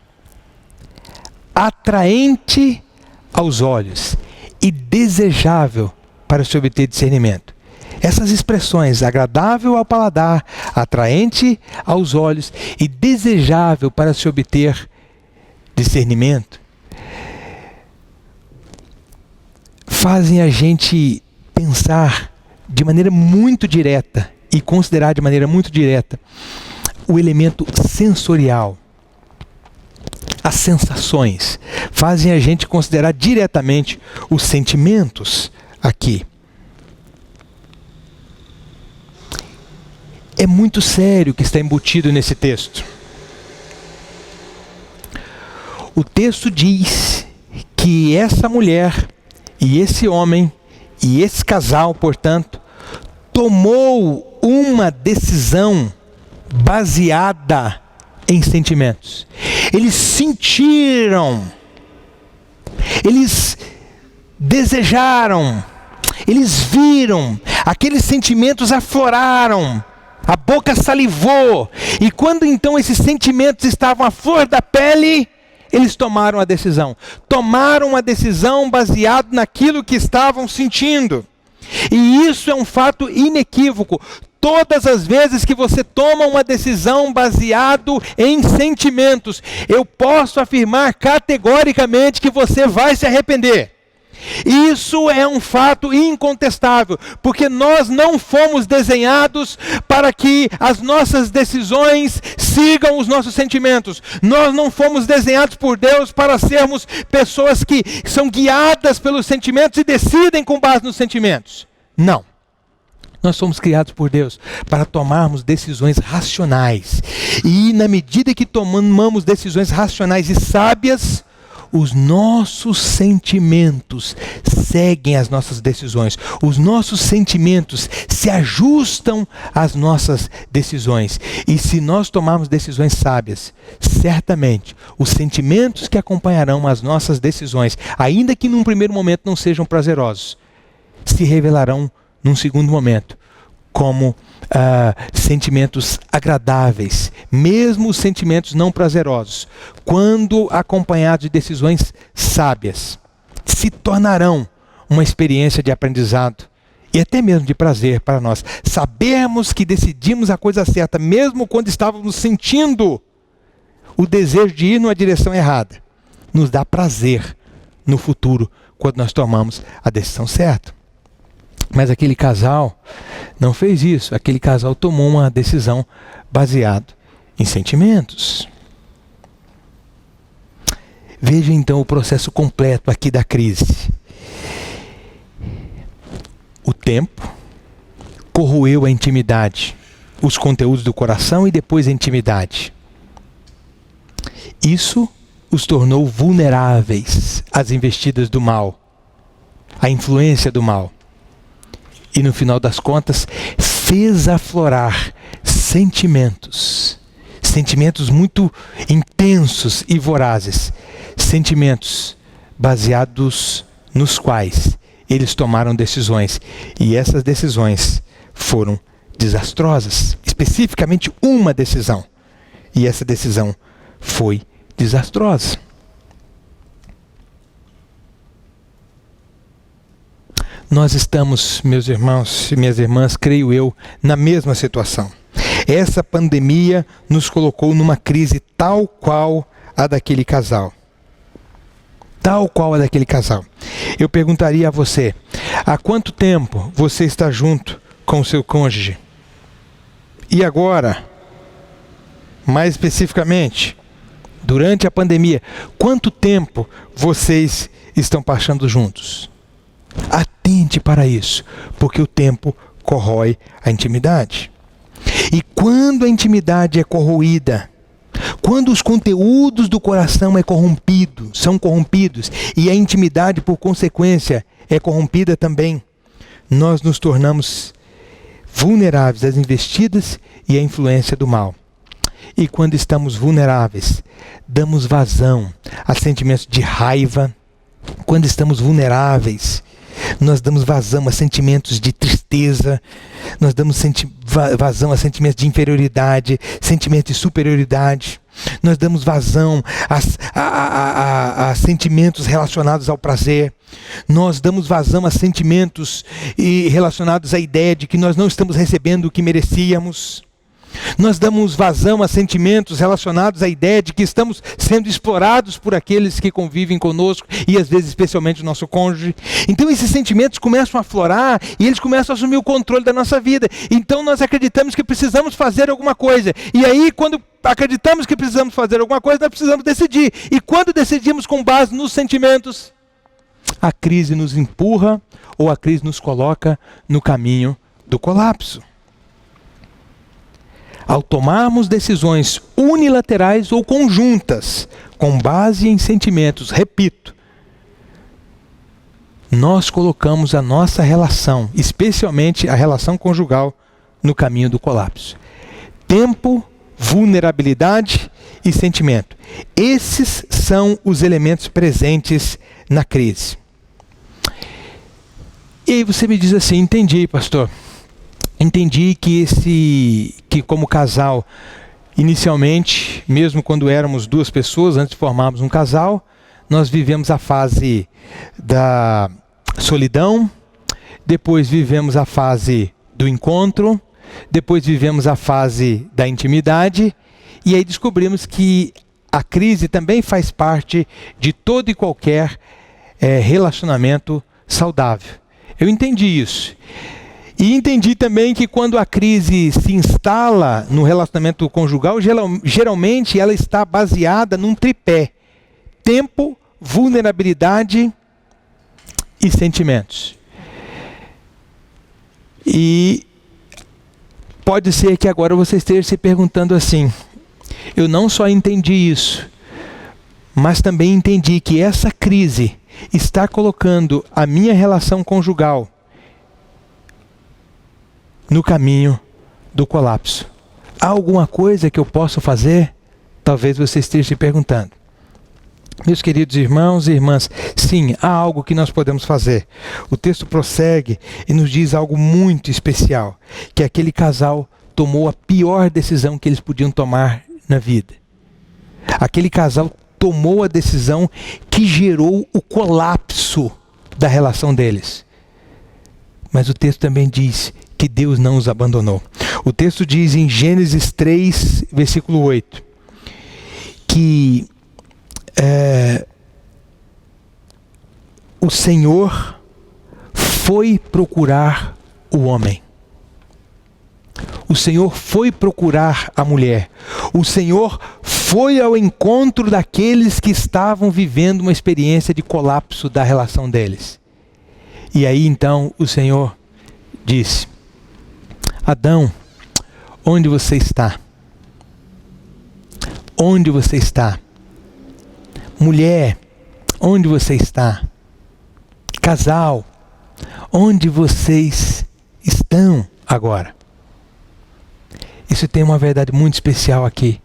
atraente aos olhos e desejável para se obter discernimento. Essas expressões, agradável ao paladar, atraente aos olhos e desejável para se obter discernimento, fazem a gente pensar de maneira muito direta e considerar de maneira muito direta o elemento sensorial. As sensações fazem a gente considerar diretamente os sentimentos aqui. É muito sério o que está embutido nesse texto. O texto diz que essa mulher e esse homem e esse casal, portanto, tomou uma decisão baseada em sentimentos. Eles sentiram, eles desejaram, eles viram, aqueles sentimentos afloraram, a boca salivou, e quando então esses sentimentos estavam à flor da pele, eles tomaram a decisão. Tomaram uma decisão baseada naquilo que estavam sentindo. E isso é um fato inequívoco. Todas as vezes que você toma uma decisão baseado em sentimentos, eu posso afirmar categoricamente que você vai se arrepender. Isso é um fato incontestável, porque nós não fomos desenhados para que as nossas decisões sigam os nossos sentimentos. Nós não fomos desenhados por Deus para sermos pessoas que são guiadas pelos sentimentos e decidem com base nos sentimentos. Não. Nós somos criados por Deus para tomarmos decisões racionais. E na medida que tomamos decisões racionais e sábias, os nossos sentimentos seguem as nossas decisões. Os nossos sentimentos se ajustam às nossas decisões. E se nós tomarmos decisões sábias, certamente os sentimentos que acompanharão as nossas decisões, ainda que num primeiro momento não sejam prazerosos, se revelarão num segundo momento como sentimentos agradáveis, mesmo os sentimentos não prazerosos, quando acompanhados de decisões sábias, se tornarão uma experiência de aprendizado e até mesmo de prazer para nós. Sabermos que decidimos a coisa certa, mesmo quando estávamos sentindo o desejo de ir numa direção errada, nos dá prazer no futuro, quando nós tomamos a decisão certa. Mas aquele casal não fez isso. Aquele casal tomou uma decisão baseada em sentimentos. Veja então o processo completo aqui da crise. O tempo corroeu a intimidade, os conteúdos do coração e depois a intimidade. Isso os tornou vulneráveis às investidas do mal, à influência do mal. E no final das contas, fez aflorar sentimentos muito intensos e vorazes, sentimentos baseados nos quais eles tomaram decisões. E essas decisões foram desastrosas, especificamente uma decisão. E essa decisão foi desastrosa. Nós estamos, meus irmãos e minhas irmãs, creio eu, na mesma situação. Essa pandemia nos colocou numa crise tal qual a daquele casal. Tal qual a daquele casal. Eu perguntaria a você, há quanto tempo você está junto com o seu cônjuge? E agora, mais especificamente, durante a pandemia, quanto tempo vocês estão passando juntos? Atente para isso, porque o tempo corrói a intimidade. E quando a intimidade é corroída, quando os conteúdos do coração são corrompidos, e a intimidade, por consequência, é corrompida também, nós nos tornamos vulneráveis às investidas e à influência do mal. E quando estamos vulneráveis, damos vazão a sentimentos de raiva. Quando estamos vulneráveis, nós damos vazão a sentimentos de tristeza, nós damos vazão a sentimentos de inferioridade, sentimentos de superioridade, nós damos vazão a sentimentos relacionados ao prazer, nós damos vazão a sentimentos relacionados à ideia de que nós não estamos recebendo o que merecíamos. Nós damos vazão a sentimentos relacionados à ideia de que estamos sendo explorados por aqueles que convivem conosco e às vezes especialmente o nosso cônjuge. Então esses sentimentos começam a aflorar e eles começam a assumir o controle da nossa vida. Então nós acreditamos que precisamos fazer alguma coisa. E aí quando acreditamos que precisamos fazer alguma coisa, nós precisamos decidir. E quando decidimos com base nos sentimentos, a crise nos empurra ou a crise nos coloca no caminho do colapso. Ao tomarmos decisões unilaterais ou conjuntas, com base em sentimentos, repito, nós colocamos a nossa relação, especialmente a relação conjugal, no caminho do colapso. Tempo, vulnerabilidade e sentimento. Esses são os elementos presentes na crise. E aí você me diz assim, entendi, pastor. Entendi que como casal, inicialmente, mesmo quando éramos duas pessoas, antes de formarmos um casal, nós vivemos a fase da solidão, depois vivemos a fase do encontro, depois vivemos a fase da intimidade, e aí descobrimos que a crise também faz parte de todo e qualquer relacionamento saudável. Eu entendi isso. E entendi também que quando a crise se instala no relacionamento conjugal, geralmente ela está baseada num tripé: tempo, vulnerabilidade e sentimentos. E pode ser que agora você esteja se perguntando assim, eu não só entendi isso, mas também entendi que essa crise está colocando a minha relação conjugal no caminho do colapso. Há alguma coisa que eu possa fazer? Talvez você esteja se perguntando. Meus queridos irmãos e irmãs, sim, há algo que nós podemos fazer. O texto prossegue e nos diz algo muito especial, que aquele casal tomou a pior decisão que eles podiam tomar na vida. Aquele casal tomou a decisão que gerou o colapso da relação deles. Mas o texto também diz que Deus não os abandonou. O texto diz em Gênesis 3, versículo 8, que o Senhor foi procurar o homem. O Senhor foi procurar a mulher. O Senhor foi ao encontro daqueles que estavam vivendo uma experiência de colapso da relação deles. E aí então o Senhor disse: Adão, onde você está? Onde você está? Mulher, onde você está? Casal, onde vocês estão agora? Isso tem uma verdade muito especial aqui.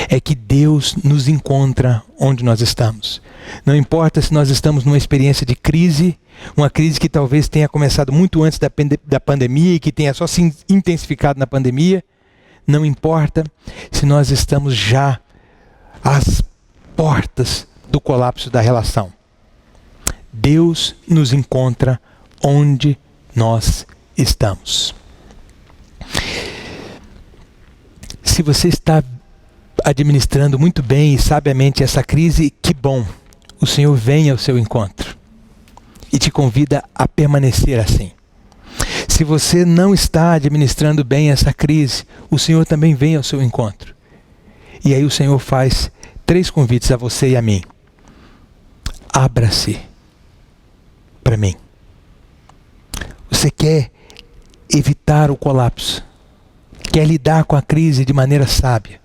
É que Deus nos encontra onde nós estamos. Não importa se nós estamos numa experiência de crise, uma crise que talvez tenha começado muito antes da pandemia e que tenha só se intensificado na pandemia. Não importa se nós estamos já às portas do colapso da relação. Deus nos encontra onde nós estamos. Se você está administrando muito bem e sabiamente essa crise, que bom! O Senhor vem ao seu encontro e te convida a permanecer assim. Se você não está administrando bem essa crise, o Senhor também vem ao seu encontro. E aí o Senhor faz 3 convites a você e a mim. Abra-se para mim. Você quer evitar o colapso? Quer lidar com a crise de maneira sábia?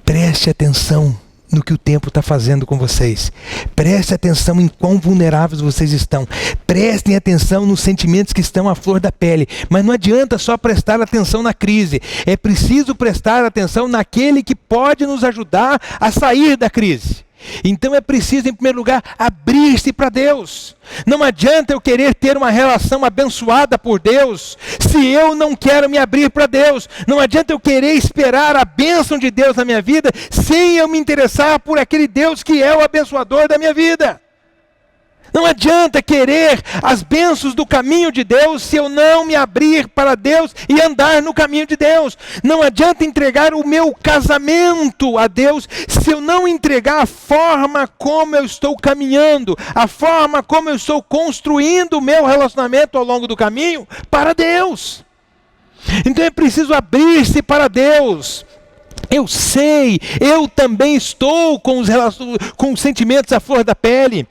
Preste atenção no que o tempo está fazendo com vocês. Preste atenção em quão vulneráveis vocês estão. Prestem atenção nos sentimentos que estão à flor da pele. Mas não adianta só prestar atenção na crise. É preciso prestar atenção naquele que pode nos ajudar a sair da crise. Então é preciso, em primeiro lugar, abrir-se para Deus. Não adianta eu querer ter uma relação abençoada por Deus, se eu não quero me abrir para Deus. Não adianta eu querer esperar a bênção de Deus na minha vida, sem eu me interessar por aquele Deus que é o abençoador da minha vida. Não adianta querer as bênçãos do caminho de Deus se eu não me abrir para Deus e andar no caminho de Deus. Não adianta entregar o meu casamento a Deus se eu não entregar a forma como eu estou caminhando, a forma como eu estou construindo o meu relacionamento ao longo do caminho para Deus. Então é preciso abrir-se para Deus. Eu sei, eu também estou com os sentimentos à flor da pele.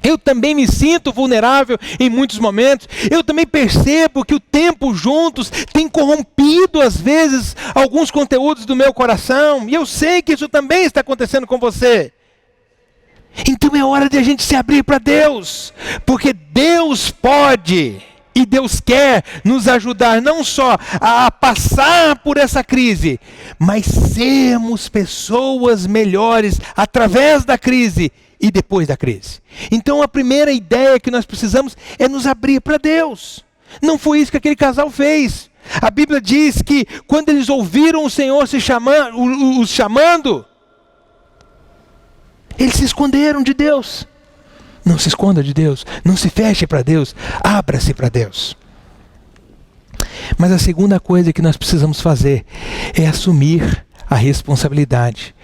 Eu também me sinto vulnerável em muitos momentos. Eu também percebo que o tempo juntos tem corrompido, às vezes, alguns conteúdos do meu coração. E eu sei que isso também está acontecendo com você. Então é hora de a gente se abrir para Deus. Porque Deus pode e Deus quer nos ajudar não só a passar por essa crise, mas sermos pessoas melhores através da crise e depois da crise. Então a primeira ideia que nós precisamos é nos abrir para Deus. Não foi isso que aquele casal fez. A Bíblia diz que quando eles ouviram o Senhor os chamando, eles se esconderam de Deus. Não se esconda de Deus, não se feche para Deus, abra-se para Deus. Mas a segunda coisa que nós precisamos fazer é assumir a responsabilidade.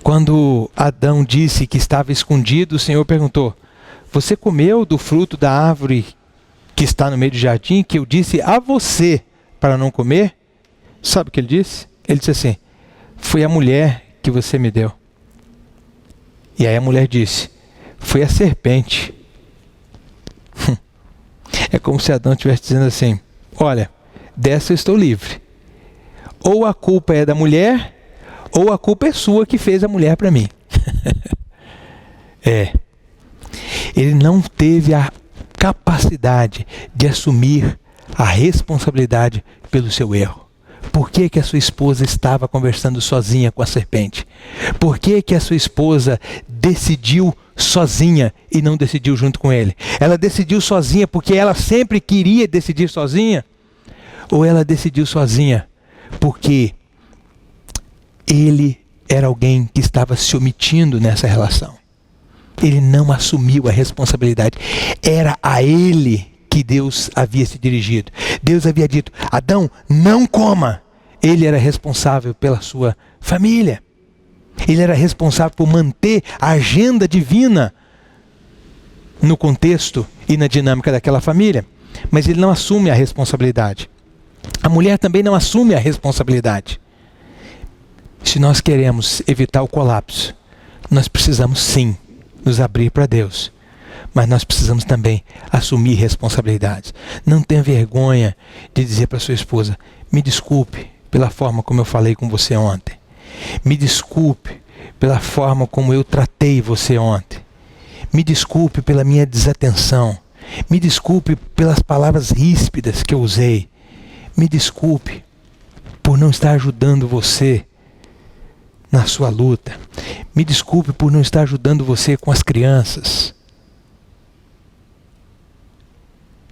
Quando Adão disse que estava escondido, o Senhor perguntou: você comeu do fruto da árvore que está no meio do jardim, que eu disse a você para não comer? Sabe o que ele disse? Ele disse assim: foi a mulher que você me deu. E aí a mulher disse: foi a serpente. É como se Adão estivesse dizendo assim: olha, dessa eu estou livre. Ou a culpa é da mulher, ou a culpa é sua que fez a mulher para mim. Ele não teve a capacidade de assumir a responsabilidade pelo seu erro. Por que que a sua esposa estava conversando sozinha com a serpente? Por que que a sua esposa decidiu sozinha e não decidiu junto com ele? Ela decidiu sozinha porque ela sempre queria decidir sozinha? Ou ela decidiu sozinha porque ele era alguém que estava se omitindo nessa relação? Ele não assumiu a responsabilidade. Era a ele que Deus havia se dirigido. Deus havia dito: Adão, não coma. Ele era responsável pela sua família. Ele era responsável por manter a agenda divina no contexto e na dinâmica daquela família. Mas ele não assume a responsabilidade. A mulher também não assume a responsabilidade. Se nós queremos evitar o colapso, nós precisamos sim nos abrir para Deus. Mas nós precisamos também assumir responsabilidades. Não tenha vergonha de dizer para sua esposa: me desculpe pela forma como eu falei com você ontem. Me desculpe pela forma como eu tratei você ontem. Me desculpe pela minha desatenção. Me desculpe pelas palavras ríspidas que eu usei. Me desculpe por não estar ajudando você na sua luta. Me desculpe por não estar ajudando você com as crianças.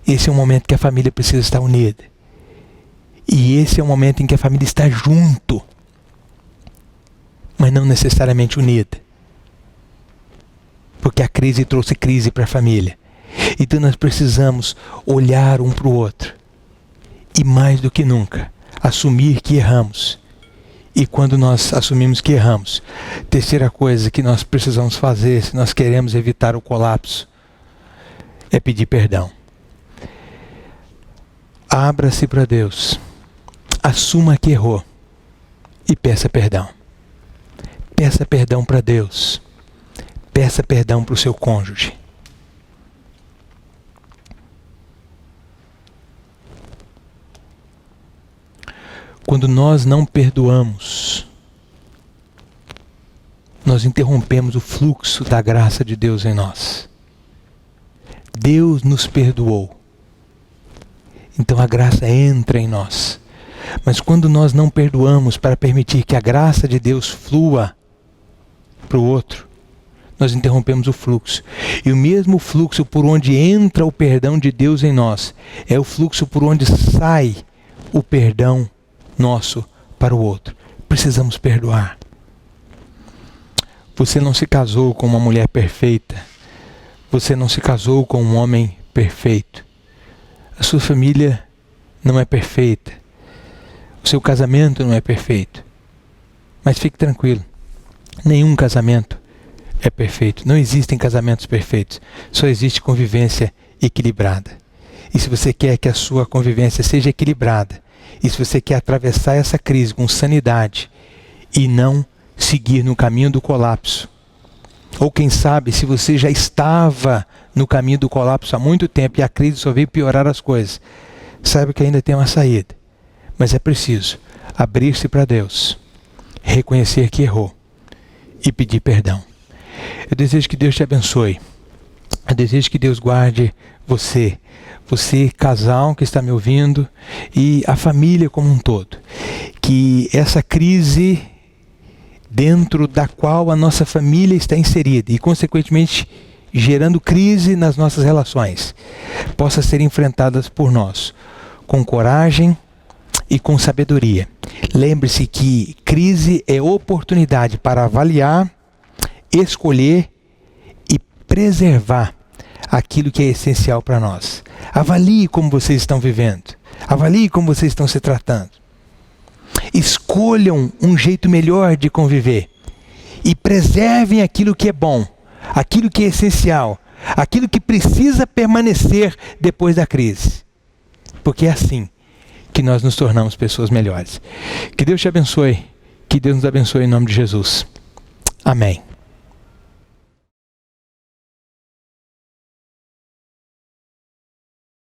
Esse é um momento que a família precisa estar unida. E esse é um momento em que a família está junto. mas não necessariamente unida. Porque a crise trouxe crise para a família. Então nós precisamos olhar um para o outro. E mais do que nunca, assumir que erramos. E quando nós assumimos que erramos, terceira coisa que nós precisamos fazer, se nós queremos evitar o colapso, é pedir perdão. Abra-se para Deus. Assuma que errou. E peça perdão. Peça perdão para Deus. Peça perdão para o seu cônjuge. Quando nós não perdoamos, nós interrompemos o fluxo da graça de Deus em nós. Deus nos perdoou. Então a graça entra em nós. Mas quando nós não perdoamos para permitir que a graça de Deus flua para o outro, nós interrompemos o fluxo. E o mesmo fluxo por onde entra o perdão de Deus em nós, é o fluxo por onde sai o perdão nosso para o outro. Precisamos perdoar. Você não se casou com uma mulher perfeita. Você não se casou com um homem perfeito. A sua família não é perfeita. O seu casamento não é perfeito. Mas fique tranquilo. Nenhum casamento é perfeito. Não existem casamentos perfeitos. Só existe convivência equilibrada. E se você quer que a sua convivência seja equilibrada, e se você quer atravessar essa crise com sanidade e não seguir no caminho do colapso, ou quem sabe se você já estava no caminho do colapso há muito tempo e a crise só veio piorar as coisas, saiba que ainda tem uma saída. Mas é preciso abrir-se para Deus, reconhecer que errou e pedir perdão. Eu desejo que Deus te abençoe. Eu desejo que Deus guarde você, casal que está me ouvindo, e a família como um todo. Que essa crise dentro da qual a nossa família está inserida e, consequentemente, gerando crise nas nossas relações, possa ser enfrentadas por nós com coragem e com sabedoria. Lembre-se que crise é oportunidade para avaliar, escolher e preservar aquilo que é essencial para nós. Avalie como vocês estão vivendo. Avalie como vocês estão se tratando. Escolham um jeito melhor de conviver. E preservem aquilo que é bom, aquilo que é essencial, aquilo que precisa permanecer depois da crise. Porque é assim que nós nos tornamos pessoas melhores. Que Deus te abençoe. Que Deus nos abençoe em nome de Jesus. Amém.